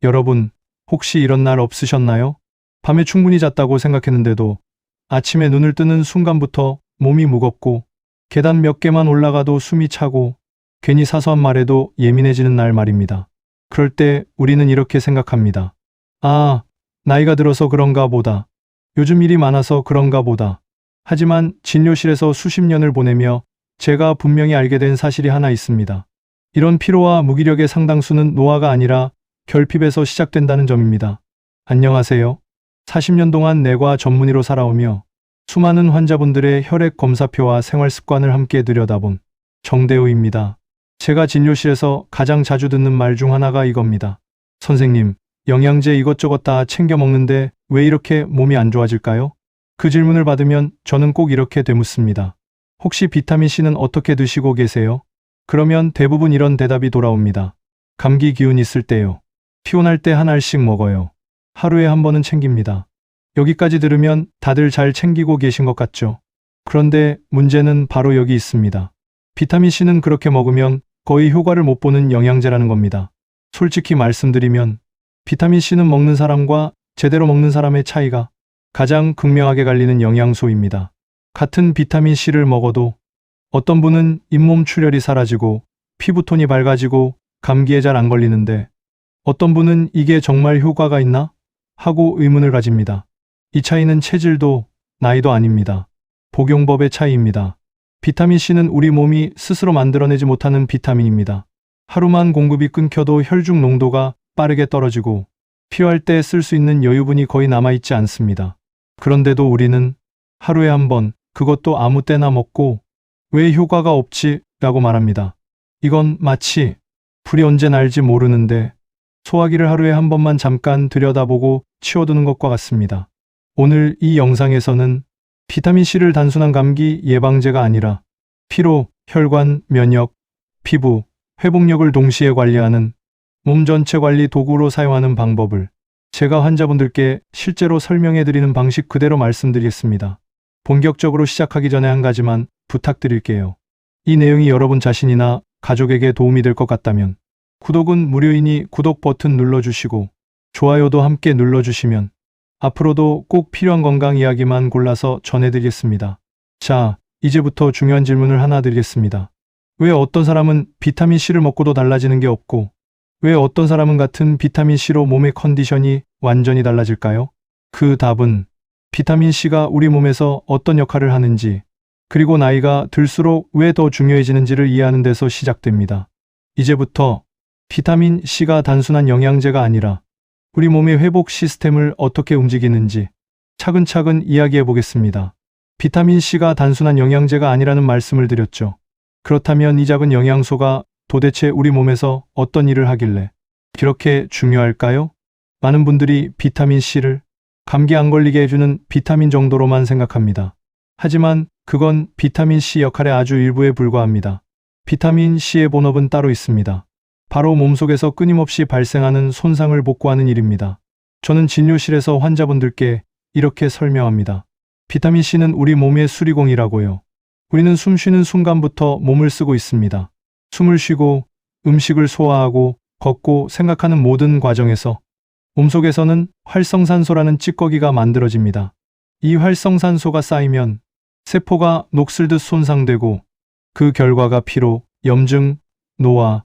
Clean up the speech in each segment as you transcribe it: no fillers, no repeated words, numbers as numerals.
여러분, 혹시 이런 날 없으셨나요? 밤에 충분히 잤다고 생각했는데도 아침에 눈을 뜨는 순간부터 몸이 무겁고 계단 몇 개만 올라가도 숨이 차고 괜히 사소한 말에도 예민해지는 날 말입니다. 그럴 때 우리는 이렇게 생각합니다. 아, 나이가 들어서 그런가 보다. 요즘 일이 많아서 그런가 보다. 하지만 진료실에서 수십 년을 보내며 제가 분명히 알게 된 사실이 하나 있습니다. 이런 피로와 무기력의 상당수는 노화가 아니라 결핍에서 시작된다는 점입니다. 안녕하세요. 40년 동안 내과 전문의로 살아오며 수많은 환자분들의 혈액 검사표와 생활 습관을 함께 들여다본 정대우입니다. 제가 진료실에서 가장 자주 듣는 말 중 하나가 이겁니다. 선생님, 영양제 이것저것 다 챙겨 먹는데 왜 이렇게 몸이 안 좋아질까요? 그 질문을 받으면 저는 꼭 이렇게 되묻습니다. 혹시 비타민C는 어떻게 드시고 계세요? 그러면 대부분 이런 대답이 돌아옵니다. 감기 기운 있을 때요. 피곤할 때 한 알씩 먹어요. 하루에 한 번은 챙깁니다. 여기까지 들으면 다들 잘 챙기고 계신 것 같죠? 그런데 문제는 바로 여기 있습니다. 비타민C는 그렇게 먹으면 거의 효과를 못 보는 영양제라는 겁니다. 솔직히 말씀드리면 비타민C는 먹는 사람과 제대로 먹는 사람의 차이가 가장 극명하게 갈리는 영양소입니다. 같은 비타민C를 먹어도 어떤 분은 잇몸 출혈이 사라지고 피부톤이 밝아지고 감기에 잘 안 걸리는데 어떤 분은 이게 정말 효과가 있나? 하고 의문을 가집니다. 이 차이는 체질도 나이도 아닙니다. 복용법의 차이입니다. 비타민C는 우리 몸이 스스로 만들어내지 못하는 비타민입니다. 하루만 공급이 끊겨도 혈중 농도가 빠르게 떨어지고 필요할 때 쓸 수 있는 여유분이 거의 남아있지 않습니다. 그런데도 우리는 하루에 한 번, 그것도 아무 때나 먹고 왜 효과가 없지? 라고 말합니다. 이건 마치 불이 언제 날지 모르는데 소화기를 하루에 한 번만 잠깐 들여다보고 치워두는 것과 같습니다. 오늘 이 영상에서는 비타민C를 단순한 감기 예방제가 아니라 피로, 혈관, 면역, 피부, 회복력을 동시에 관리하는 몸 전체 관리 도구로 사용하는 방법을 제가 환자분들께 실제로 설명해드리는 방식 그대로 말씀드리겠습니다. 본격적으로 시작하기 전에 한 가지만 부탁드릴게요. 이 내용이 여러분 자신이나 가족에게 도움이 될 것 같다면 구독은 무료이니 구독 버튼 눌러주시고 좋아요도 함께 눌러주시면 앞으로도 꼭 필요한 건강 이야기만 골라서 전해드리겠습니다. 자, 이제부터 중요한 질문을 하나 드리겠습니다. 왜 어떤 사람은 비타민C를 먹고도 달라지는 게 없고 왜 어떤 사람은 같은 비타민C로 몸의 컨디션이 완전히 달라질까요? 그 답은 비타민C가 우리 몸에서 어떤 역할을 하는지 그리고 나이가 들수록 왜 더 중요해지는지를 이해하는 데서 시작됩니다. 이제부터 비타민C가 단순한 영양제가 아니라 우리 몸의 회복 시스템을 어떻게 움직이는지 차근차근 이야기해 보겠습니다. 비타민C가 단순한 영양제가 아니라는 말씀을 드렸죠. 그렇다면 이 작은 영양소가 도대체 우리 몸에서 어떤 일을 하길래 그렇게 중요할까요? 많은 분들이 비타민C를 감기 안 걸리게 해주는 비타민 정도로만 생각합니다. 하지만 그건 비타민C 역할의 아주 일부에 불과합니다. 비타민C의 본업은 따로 있습니다. 바로 몸속에서 끊임없이 발생하는 손상을 복구하는 일입니다. 저는 진료실에서 환자분들께 이렇게 설명합니다. 비타민C는 우리 몸의 수리공이라고요. 우리는 숨 쉬는 순간부터 몸을 쓰고 있습니다. 숨을 쉬고 음식을 소화하고 걷고 생각하는 모든 과정에서 몸속에서는 활성산소라는 찌꺼기가 만들어집니다. 이 활성산소가 쌓이면 세포가 녹슬듯 손상되고 그 결과가 피로, 염증, 노화,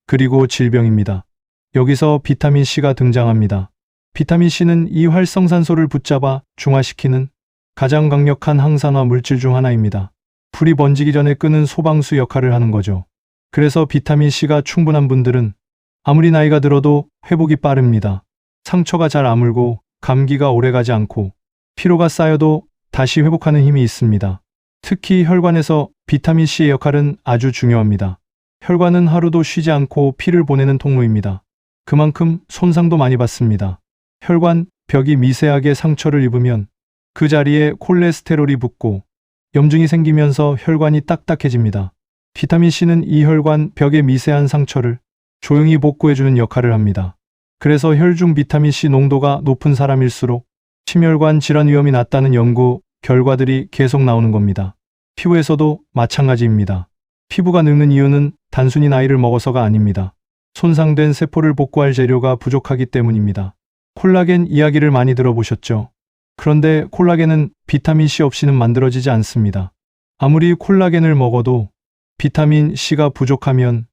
그리고 질병입니다. 여기서 비타민C가 등장합니다. 비타민C는 이 활성산소를 붙잡아 중화시키는 가장 강력한 항산화 물질 중 하나입니다. 불이 번지기 전에 끄는 소방수 역할을 하는 거죠. 그래서 비타민C가 충분한 분들은 아무리 나이가 들어도 회복이 빠릅니다. 상처가 잘 아물고 감기가 오래가지 않고 피로가 쌓여도 다시 회복하는 힘이 있습니다. 특히 혈관에서 비타민C의 역할은 아주 중요합니다. 혈관은 하루도 쉬지 않고 피를 보내는 통로입니다. 그만큼 손상도 많이 받습니다. 혈관 벽이 미세하게 상처를 입으면 그 자리에 콜레스테롤이 붙고 염증이 생기면서 혈관이 딱딱해집니다. 비타민C는 이 혈관 벽의 미세한 상처를 조용히 복구해주는 역할을 합니다. 그래서 혈중 비타민C 농도가 높은 사람일수록 심혈관 질환 위험이 낮다는 연구 결과들이 계속 나오는 겁니다. 피부에서도 마찬가지입니다. 피부가 늙는 이유는 단순히 나이를 먹어서가 아닙니다. 손상된 세포를 복구할 재료가 부족하기 때문입니다. 콜라겐 이야기를 많이 들어보셨죠? 그런데 콜라겐은 비타민 C 없이는 만들어지지 않습니다. 아무리 콜라겐을 먹어도 비타민 C가 부족하면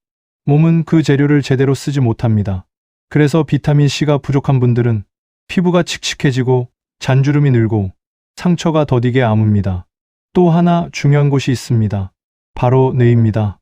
몸은 그 재료를 제대로 쓰지 못합니다. 그래서 비타민 C가 부족한 분들은 피부가 칙칙해지고 잔주름이 늘고 상처가 더디게 아뭅니다. 또 하나 중요한 곳이 있습니다. 바로 뇌입니다.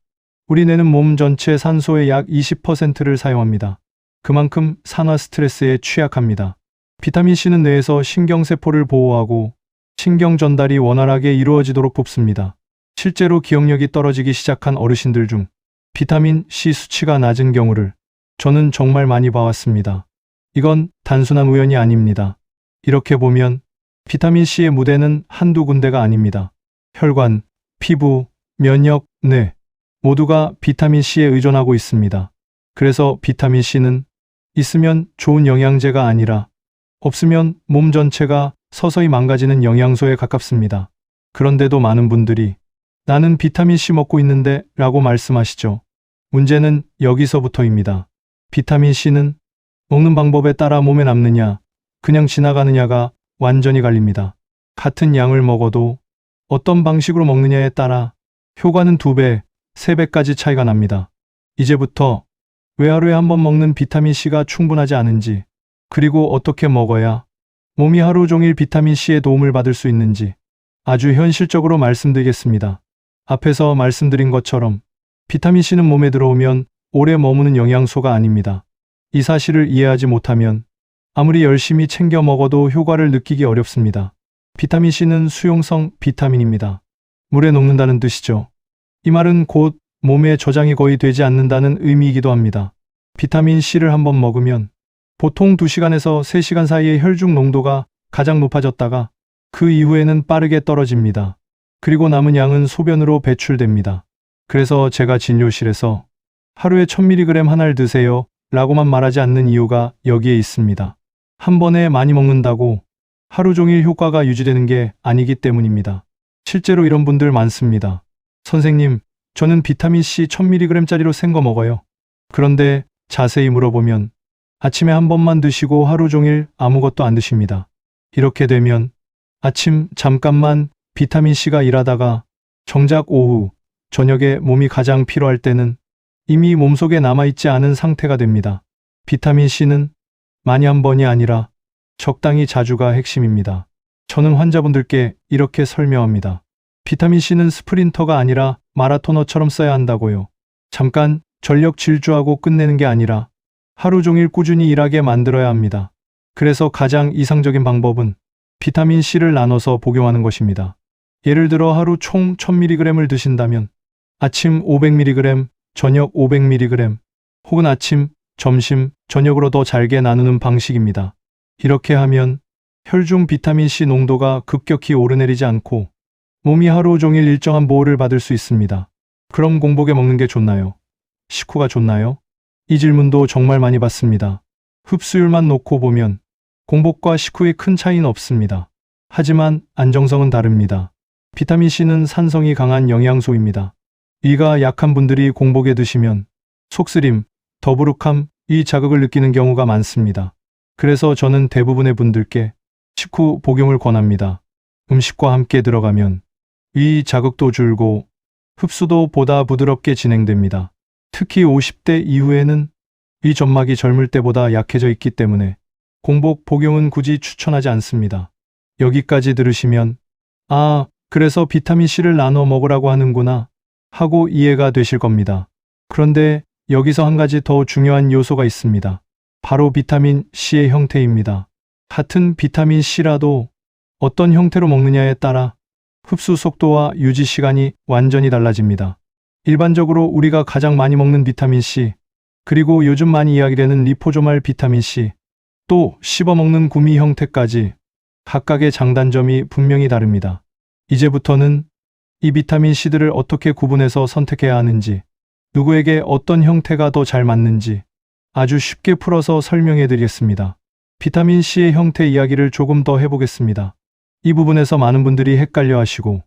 우리 뇌는 몸 전체 산소의 약 20%를 사용합니다. 그만큼 산화 스트레스에 취약합니다. 비타민 C는 뇌에서 신경세포를 보호하고 신경 전달이 원활하게 이루어지도록 돕습니다. 실제로 기억력이 떨어지기 시작한 어르신들 중 비타민 C 수치가 낮은 경우를 저는 정말 많이 봐왔습니다. 이건 단순한 우연이 아닙니다. 이렇게 보면 비타민 C의 무대는 한두 군데가 아닙니다. 혈관, 피부, 면역, 뇌 모두가 비타민 C에 의존하고 있습니다. 그래서 비타민 C는 있으면 좋은 영양제가 아니라 없으면 몸 전체가 서서히 망가지는 영양소에 가깝습니다. 그런데도 많은 분들이 나는 비타민 C 먹고 있는데 라고 말씀하시죠. 문제는 여기서부터입니다. 비타민 C는 먹는 방법에 따라 몸에 남느냐, 그냥 지나가느냐가 완전히 갈립니다. 같은 양을 먹어도 어떤 방식으로 먹느냐에 따라 효과는 2배, 3배까지 차이가 납니다. 이제부터 왜 하루에 한 번 먹는 비타민 C가 충분하지 않은지, 그리고 어떻게 먹어야 몸이 하루 종일 비타민 C의 도움을 받을 수 있는지 아주 현실적으로 말씀드리겠습니다. 앞에서 말씀드린 것처럼 비타민 C는 몸에 들어오면 오래 머무는 영양소가 아닙니다. 이 사실을 이해하지 못하면 아무리 열심히 챙겨 먹어도 효과를 느끼기 어렵습니다. 비타민 C는 수용성 비타민입니다. 물에 녹는다는 뜻이죠. 이 말은 곧 몸에 저장이 거의 되지 않는다는 의미이기도 합니다. 비타민 C를 한번 먹으면 보통 2시간에서 3시간 사이에 혈중 농도가 가장 높아졌다가 그 이후에는 빠르게 떨어집니다. 그리고 남은 양은 소변으로 배출됩니다. 그래서 제가 진료실에서 하루에 1000mg 한 알 드세요 라고만 말하지 않는 이유가 여기에 있습니다. 한 번에 많이 먹는다고 하루 종일 효과가 유지되는 게 아니기 때문입니다. 실제로 이런 분들 많습니다. 선생님, 저는 비타민C 1000mg짜리로 센 거 먹어요. 그런데 자세히 물어보면 아침에 한 번만 드시고 하루 종일 아무것도 안 드십니다. 이렇게 되면 아침 잠깐만 비타민C가 일하다가 정작 오후, 저녁에 몸이 가장 피로할 때는 이미 몸속에 남아있지 않은 상태가 됩니다. 비타민C는 많이 한 번이 아니라 적당히 자주가 핵심입니다. 저는 환자분들께 이렇게 설명합니다. 비타민C는 스프린터가 아니라 마라토너처럼 써야 한다고요. 잠깐 전력 질주하고 끝내는 게 아니라 하루 종일 꾸준히 일하게 만들어야 합니다. 그래서 가장 이상적인 방법은 비타민C를 나눠서 복용하는 것입니다. 예를 들어 하루 총 1000mg을 드신다면 아침 500mg, 저녁 500mg, 혹은 아침, 점심, 저녁으로 더 잘게 나누는 방식입니다. 이렇게 하면 혈중 비타민C 농도가 급격히 오르내리지 않고 몸이 하루 종일 일정한 보호를 받을 수 있습니다. 그럼 공복에 먹는 게 좋나요? 식후가 좋나요? 이 질문도 정말 많이 받습니다. 흡수율만 놓고 보면 공복과 식후에 큰 차이는 없습니다. 하지만 안정성은 다릅니다. 비타민C는 산성이 강한 영양소입니다. 위가 약한 분들이 공복에 드시면 속쓰림, 더부룩함, 위 자극을 느끼는 경우가 많습니다. 그래서 저는 대부분의 분들께 식후 복용을 권합니다. 음식과 함께 들어가면 위 자극도 줄고 흡수도 보다 부드럽게 진행됩니다. 특히 50대 이후에는 위 점막이 젊을 때보다 약해져 있기 때문에 공복 복용은 굳이 추천하지 않습니다. 여기까지 들으시면 아, 그래서 비타민C를 나눠 먹으라고 하는구나 하고 이해가 되실 겁니다. 그런데 여기서 한 가지 더 중요한 요소가 있습니다. 바로 비타민C의 형태입니다. 같은 비타민C라도 어떤 형태로 먹느냐에 따라 흡수 속도와 유지 시간이 완전히 달라집니다. 일반적으로 우리가 가장 많이 먹는 비타민C, 그리고 요즘 많이 이야기되는 리포조말 비타민C, 또 씹어먹는 구미 형태까지 각각의 장단점이 분명히 다릅니다. 이제부터는 이 비타민C들을 어떻게 구분해서 선택해야 하는지, 누구에게 어떤 형태가 더 잘 맞는지 아주 쉽게 풀어서 설명해 드리겠습니다. 비타민C의 형태 이야기를 조금 더 해보겠습니다. 이 부분에서 많은 분들이 헷갈려 하시고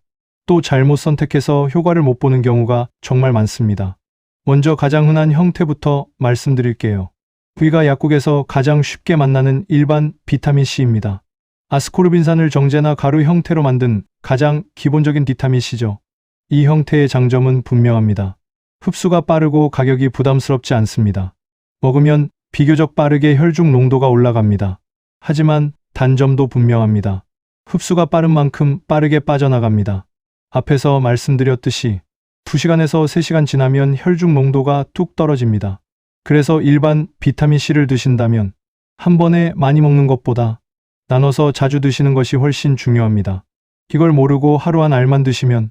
또 잘못 선택해서 효과를 못 보는 경우가 정말 많습니다. 먼저 가장 흔한 형태부터 말씀드릴게요. 우리가 약국에서 가장 쉽게 만나는 일반 비타민C입니다. 아스코르빈산을 정제나 가루 형태로 만든 가장 기본적인 비타민C죠. 이 형태의 장점은 분명합니다. 흡수가 빠르고 가격이 부담스럽지 않습니다. 먹으면 비교적 빠르게 혈중 농도가 올라갑니다. 하지만 단점도 분명합니다. 흡수가 빠른 만큼 빠르게 빠져나갑니다. 앞에서 말씀드렸듯이 2시간에서 3시간 지나면 혈중 농도가 뚝 떨어집니다. 그래서 일반 비타민C를 드신다면 한 번에 많이 먹는 것보다 나눠서 자주 드시는 것이 훨씬 중요합니다. 이걸 모르고 하루 한 알만 드시면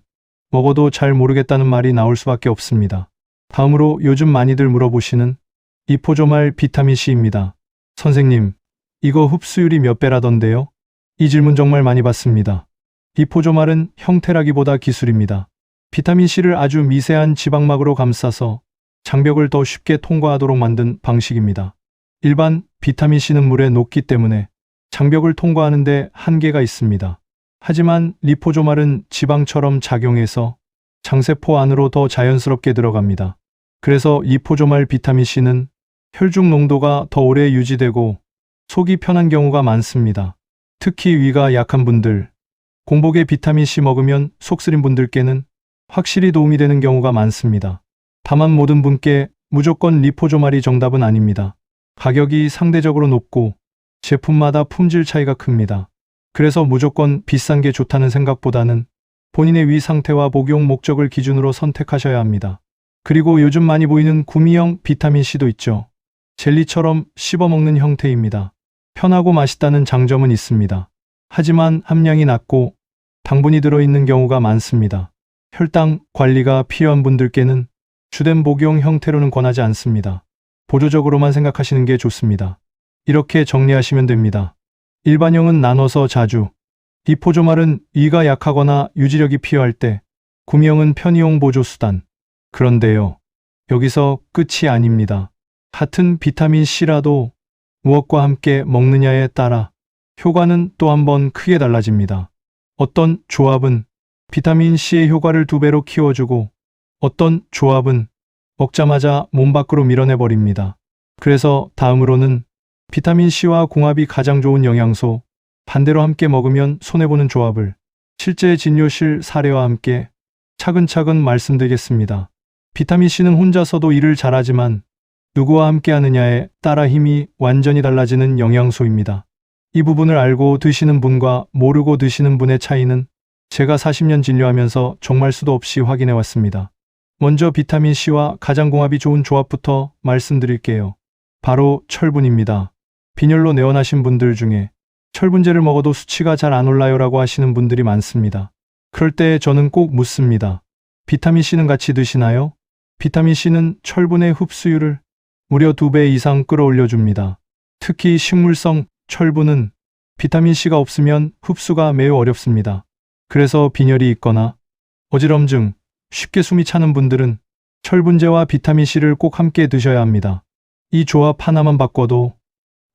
먹어도 잘 모르겠다는 말이 나올 수밖에 없습니다. 다음으로 요즘 많이들 물어보시는 이포조말 비타민C입니다. 선생님, 이거 흡수율이 몇 배라던데요? 이 질문 정말 많이 받습니다. 이포조말은 형태라기보다 기술입니다. 비타민C를 아주 미세한 지방막으로 감싸서 장벽을 더 쉽게 통과하도록 만든 방식입니다. 일반 비타민C는 물에 녹기 때문에 장벽을 통과하는 데 한계가 있습니다. 하지만 리포조말은 지방처럼 작용해서 장세포 안으로 더 자연스럽게 들어갑니다. 그래서 리포조말 비타민C는 혈중 농도가 더 오래 유지되고 속이 편한 경우가 많습니다. 특히 위가 약한 분들, 공복에 비타민C 먹으면 속 쓰린 분들께는 확실히 도움이 되는 경우가 많습니다. 다만 모든 분께 무조건 리포조말이 정답은 아닙니다. 가격이 상대적으로 높고 제품마다 품질 차이가 큽니다. 그래서 무조건 비싼 게 좋다는 생각보다는 본인의 위 상태와 복용 목적을 기준으로 선택하셔야 합니다. 그리고 요즘 많이 보이는 구미형 비타민C도 있죠. 젤리처럼 씹어먹는 형태입니다. 편하고 맛있다는 장점은 있습니다. 하지만 함량이 낮고 당분이 들어있는 경우가 많습니다. 혈당 관리가 필요한 분들께는 주된 복용 형태로는 권하지 않습니다. 보조적으로만 생각하시는 게 좋습니다. 이렇게 정리하시면 됩니다. 일반형은 나눠서 자주, 리포조말은 위가 약하거나 유지력이 필요할 때, 구미형은 편의용 보조수단. 그런데요, 여기서 끝이 아닙니다. 같은 비타민C라도 무엇과 함께 먹느냐에 따라 효과는 또 한 번 크게 달라집니다. 어떤 조합은 비타민C의 효과를 2배로 키워주고 어떤 조합은 먹자마자 몸 밖으로 밀어내버립니다. 그래서 다음으로는 비타민C와 궁합이 가장 좋은 영양소, 반대로 함께 먹으면 손해보는 조합을 실제 진료실 사례와 함께 차근차근 말씀드리겠습니다. 비타민C는 혼자서도 일을 잘하지만 누구와 함께 하느냐에 따라 힘이 완전히 달라지는 영양소입니다. 이 부분을 알고 드시는 분과 모르고 드시는 분의 차이는 제가 40년 진료하면서 정말 수도 없이 확인해 왔습니다. 먼저 비타민C와 가장 궁합이 좋은 조합부터 말씀드릴게요. 바로 철분입니다. 빈혈로 내원하신 분들 중에 철분제를 먹어도 수치가 잘 안 올라요 라고 하시는 분들이 많습니다. 그럴 때 저는 꼭 묻습니다. 비타민C는 같이 드시나요? 비타민C는 철분의 흡수율을 무려 2배 이상 끌어올려줍니다. 특히 식물성 철분은 비타민C가 없으면 흡수가 매우 어렵습니다. 그래서 빈혈이 있거나 어지럼증, 쉽게 숨이 차는 분들은 철분제와 비타민C를 꼭 함께 드셔야 합니다. 이 조합 하나만 바꿔도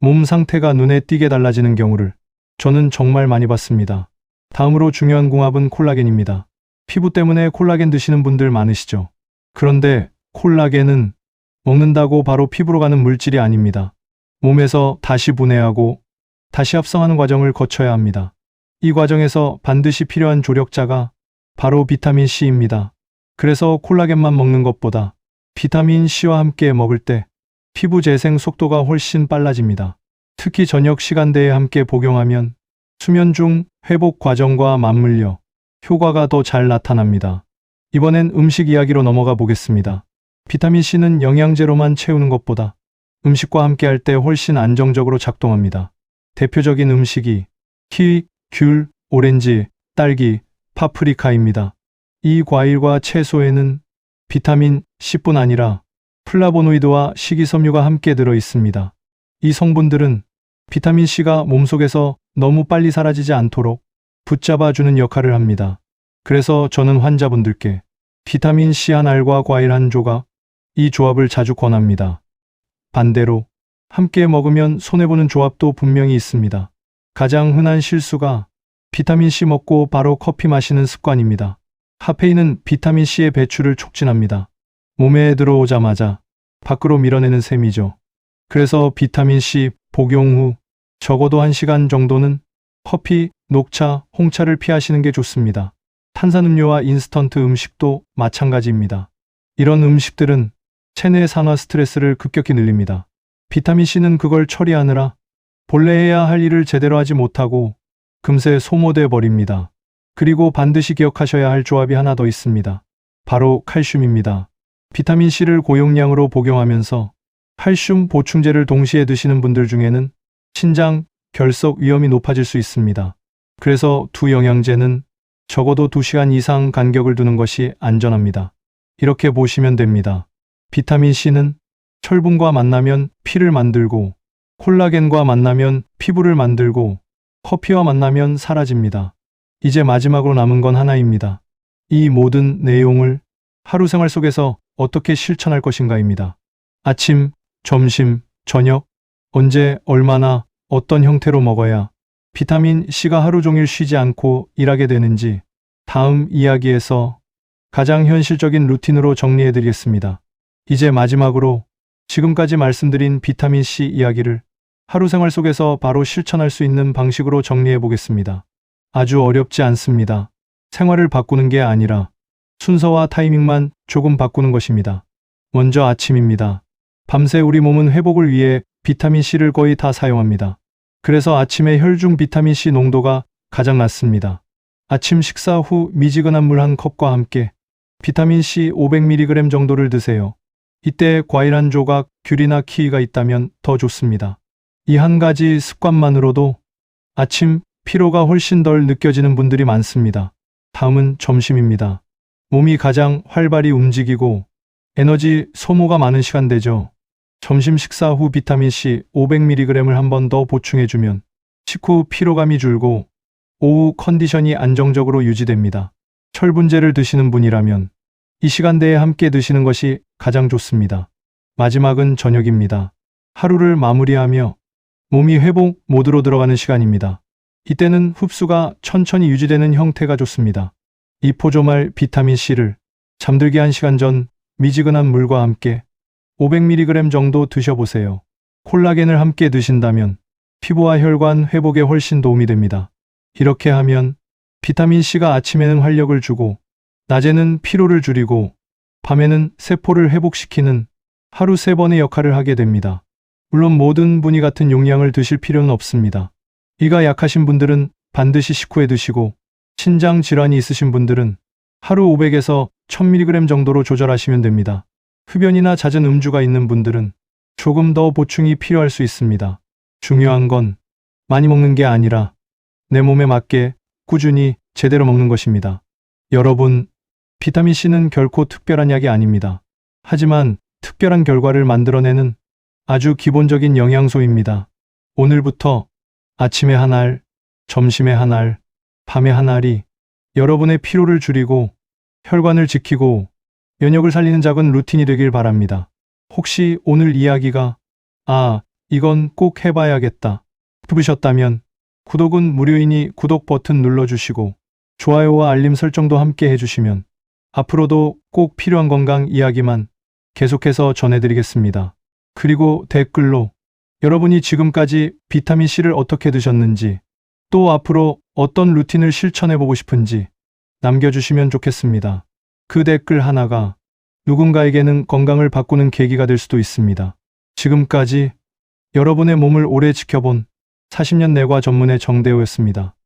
몸 상태가 눈에 띄게 달라지는 경우를 저는 정말 많이 봤습니다. 다음으로 중요한 궁합은 콜라겐입니다. 피부 때문에 콜라겐 드시는 분들 많으시죠? 그런데 콜라겐은 먹는다고 바로 피부로 가는 물질이 아닙니다. 몸에서 다시 분해하고 다시 합성하는 과정을 거쳐야 합니다. 이 과정에서 반드시 필요한 조력자가 바로 비타민C입니다. 그래서 콜라겐만 먹는 것보다 비타민C와 함께 먹을 때 피부 재생 속도가 훨씬 빨라집니다. 특히 저녁 시간대에 함께 복용하면 수면 중 회복 과정과 맞물려 효과가 더 잘 나타납니다. 이번엔 음식 이야기로 넘어가 보겠습니다. 비타민C는 영양제로만 채우는 것보다 음식과 함께 할 때 훨씬 안정적으로 작동합니다. 대표적인 음식이 키위, 귤, 오렌지, 딸기, 파프리카입니다. 이 과일과 채소에는 비타민 C뿐 아니라 플라보노이드와 식이섬유가 함께 들어 있습니다. 이 성분들은 비타민 C가 몸속에서 너무 빨리 사라지지 않도록 붙잡아주는 역할을 합니다. 그래서 저는 환자분들께 비타민 C 한 알과 과일 한 조각, 이 조합을 자주 권합니다. 반대로 함께 먹으면 손해보는 조합도 분명히 있습니다. 가장 흔한 실수가 비타민 C 먹고 바로 커피 마시는 습관입니다. 카페인은 비타민 C의 배출을 촉진합니다. 몸에 들어오자마자 밖으로 밀어내는 셈이죠. 그래서 비타민C 복용 후 적어도 1시간 정도는 커피, 녹차, 홍차를 피하시는 게 좋습니다. 탄산음료와 인스턴트 음식도 마찬가지입니다. 이런 음식들은 체내 산화 스트레스를 급격히 늘립니다. 비타민C는 그걸 처리하느라 본래 해야 할 일을 제대로 하지 못하고 금세 소모돼 버립니다. 그리고 반드시 기억하셔야 할 조합이 하나 더 있습니다. 바로 칼슘입니다. 비타민C를 고용량으로 복용하면서 칼슘 보충제를 동시에 드시는 분들 중에는 신장, 결석 위험이 높아질 수 있습니다. 그래서 두 영양제는 적어도 2시간 이상 간격을 두는 것이 안전합니다. 이렇게 보시면 됩니다. 비타민C는 철분과 만나면 피를 만들고, 콜라겐과 만나면 피부를 만들고, 커피와 만나면 사라집니다. 이제 마지막으로 남은 건 하나입니다. 이 모든 내용을 하루 생활 속에서 어떻게 실천할 것인가입니다. 아침, 점심, 저녁, 언제, 얼마나, 어떤 형태로 먹어야 비타민C가 하루 종일 쉬지 않고 일하게 되는지 다음 이야기에서 가장 현실적인 루틴으로 정리해 드리겠습니다. 이제 마지막으로 지금까지 말씀드린 비타민C 이야기를 하루 생활 속에서 바로 실천할 수 있는 방식으로 정리해 보겠습니다. 아주 어렵지 않습니다. 생활을 바꾸는 게 아니라 순서와 타이밍만 조금 바꾸는 것입니다. 먼저 아침입니다. 밤새 우리 몸은 회복을 위해 비타민C를 거의 다 사용합니다. 그래서 아침에 혈중 비타민C 농도가 가장 낮습니다. 아침 식사 후 미지근한 물 한 컵과 함께 비타민C 500mg 정도를 드세요. 이때 과일 한 조각, 귤이나 키위가 있다면 더 좋습니다. 이 한 가지 습관만으로도 아침 피로가 훨씬 덜 느껴지는 분들이 많습니다. 다음은 점심입니다. 몸이 가장 활발히 움직이고 에너지 소모가 많은 시간대죠. 점심 식사 후 비타민C 500mg을 한 번 더 보충해주면 식후 피로감이 줄고 오후 컨디션이 안정적으로 유지됩니다. 철분제를 드시는 분이라면 이 시간대에 함께 드시는 것이 가장 좋습니다. 마지막은 저녁입니다. 하루를 마무리하며 몸이 회복 모드로 들어가는 시간입니다. 이때는 흡수가 천천히 유지되는 형태가 좋습니다. 이 포조말 비타민C를 잠들기 1시간 전 미지근한 물과 함께 500mg 정도 드셔보세요. 콜라겐을 함께 드신다면 피부와 혈관 회복에 훨씬 도움이 됩니다. 이렇게 하면 비타민C가 아침에는 활력을 주고 낮에는 피로를 줄이고 밤에는 세포를 회복시키는 하루 3번의 역할을 하게 됩니다. 물론 모든 분이 같은 용량을 드실 필요는 없습니다. 이가 약하신 분들은 반드시 식후에 드시고 신장 질환이 있으신 분들은 하루 500에서 1000mg 정도로 조절하시면 됩니다. 흡연이나 잦은 음주가 있는 분들은 조금 더 보충이 필요할 수 있습니다. 중요한 건 많이 먹는 게 아니라 내 몸에 맞게 꾸준히 제대로 먹는 것입니다. 여러분, 비타민C는 결코 특별한 약이 아닙니다. 하지만 특별한 결과를 만들어내는 아주 기본적인 영양소입니다. 오늘부터 아침에 한 알, 점심에 한 알, 밤에 한 알이 여러분의 피로를 줄이고 혈관을 지키고 면역을 살리는 작은 루틴이 되길 바랍니다. 혹시 오늘 이야기가 이건 꼭 해봐야겠다 싶으셨다면 구독은 무료이니 구독 버튼 눌러주시고 좋아요와 알림 설정도 함께 해주시면 앞으로도 꼭 필요한 건강 이야기만 계속해서 전해드리겠습니다. 그리고 댓글로 여러분이 지금까지 비타민C를 어떻게 드셨는지 또 앞으로 어떤 루틴을 실천해보고 싶은지 남겨주시면 좋겠습니다. 그 댓글 하나가 누군가에게는 건강을 바꾸는 계기가 될 수도 있습니다. 지금까지 여러분의 몸을 오래 지켜본 40년 내과 전문의 정대호였습니다.